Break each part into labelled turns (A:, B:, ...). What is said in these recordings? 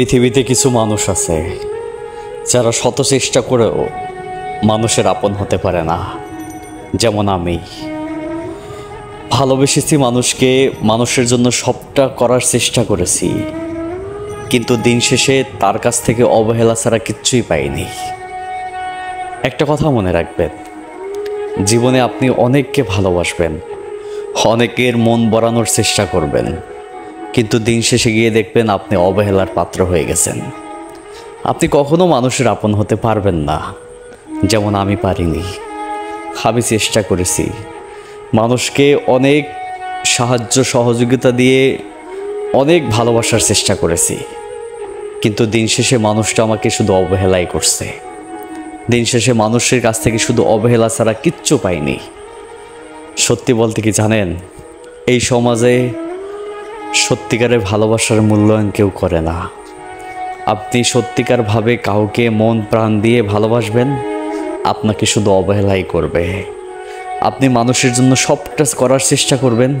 A: পৃথিবীতে কিছু মানুষ আছে যারা শত চেষ্টা করেও মানুষের আপন হতে পারে না। যেমন আমি ভালোবেসেছি মানুষকে, মানুষের জন্য সবটা করার চেষ্টা করেছি, কিন্তু দিন শেষে তার কাছ থেকে অবহেলা ছাড়া কিচ্ছুই পাইনি। একটা কথা মনে রাখবেন, জীবনে আপনি অনেককে ভালোবাসবেন, অনেকের মন বরানোর চেষ্টা করবেন, কিন্তু দিন শেষে গিয়ে দেখবেন আপনি অবহেলার পাত্র হয়ে গেছেন। আপনি কখনো মানুষের আপন হতে পারবেন না, যেমন আমি পারিনি। আমি চেষ্টা করেছি, মানুষকে অনেক সাহায্য সহযোগিতা দিয়ে অনেক ভালোবাসার চেষ্টা করেছি, কিন্তু দিন শেষে মানুষটা আমাকে শুধু অবহেলাই করছে। দিন শেষে মানুষের কাছ থেকে শুধু অবহেলা ছাড়া কিচ্ছু পাইনি। সত্যি বলতে কি জানেন, এই সমাজে সত্যিকারের ভালোবাসার মূল্যায়ন কেউ করে না। আপনি সত্যিকারভাবে কাউকে মন প্রাণ দিয়ে ভালোবাসবেন, আপনাকে শুধু অবহেলাই করবে। আপনি মানুষের জন্য সবটা করার চেষ্টা করবেন,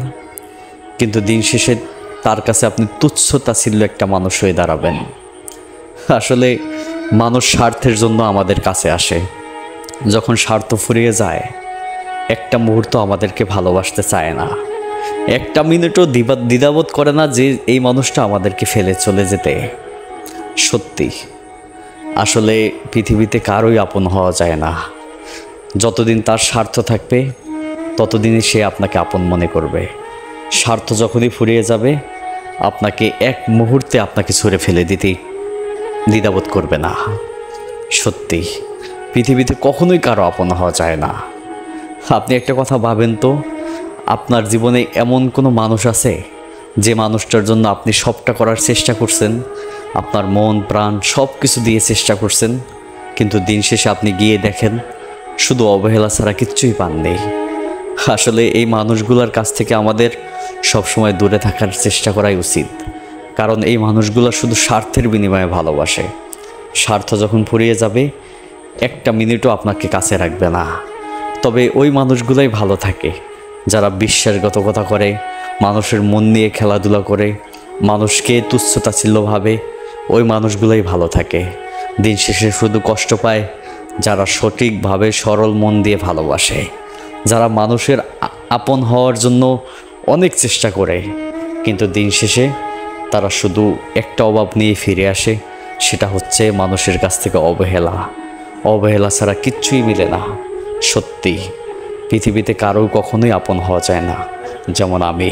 A: কিন্তু দিন শেষে তার কাছে আপনি তুচ্ছ তাচ্ছিল্য একটা মানুষ হয়ে দাঁড়াবেন। আসলে মানুষ স্বার্থের জন্য আমাদের কাছে আসে। যখন স্বার্থ ফুরিয়ে যায়, একটা মুহূর্ত আমাদেরকে ভালোবাসতে চায় না, একটা মিনিটও দ্বিধাবোধ করে না যে এই মানুষটা আমাদেরকে ফেলে চলে যেতে। সত্যি, আসলে পৃথিবীতে কারোই আপন হওয়া যায় না। যতদিন তার স্বার্থ থাকবে ততদিনই সে আপনাকে আপন মনে করবে। স্বার্থ যখনই ফুরিয়ে যাবে, আপনাকে এক মুহূর্তে আপনাকে ছুঁড়ে ফেলে দিতেই দ্বিধাবোধ করবে না। সত্যি, পৃথিবীতে কখনোই কারো আপন হওয়া যায় না। আপনি একটা কথা ভাবেন তো, আপনার জীবনে এমন কোনো মানুষ আছে যে মানুষটার জন্য আপনি সবটা করার চেষ্টা করছেন, আপনার মন প্রাণ সব কিছু দিয়ে চেষ্টা করছেন, কিন্তু দিন শেষে আপনি গিয়ে দেখেন শুধু অবহেলা ছাড়া কিচ্ছুই পাননি। আসলে এই মানুষগুলোর কাছ থেকে আমাদের সবসময় দূরে থাকার চেষ্টা করাই উচিত, কারণ এই মানুষগুলো শুধু স্বার্থের বিনিময়ে ভালোবাসে। স্বার্থ যখন ফুরিয়ে যাবে, একটা মিনিটও আপনাকে কাছে রাখবে না। তবে ওই মানুষগুলাই ভালো থাকে যারা বিশ্বাসঘাতকতা করে, মানুষের মন নিয়ে খেলাধুলা করে, মানুষকে তুচ্ছ তাচ্ছিল্য ভাবে। ওই মানুষগুলাই ভালো থাকে। দিন শেষে শুধু কষ্ট পায় যারা সঠিকভাবে সরল মন দিয়ে ভালোবাসে, যারা মানুষের আপন হওয়ার জন্য অনেক চেষ্টা করে, কিন্তু দিন শেষে তারা শুধু একটা অভাব নিয়ে ফিরে আসে, সেটা হচ্ছে মানুষের কাছ থেকে অবহেলা। অবহেলা ছাড়া কিচ্ছুই মিলে না। সত্যি, পৃথিবীতে কারো কখনোই আপন হওয়া যায় না, যেমন আমি।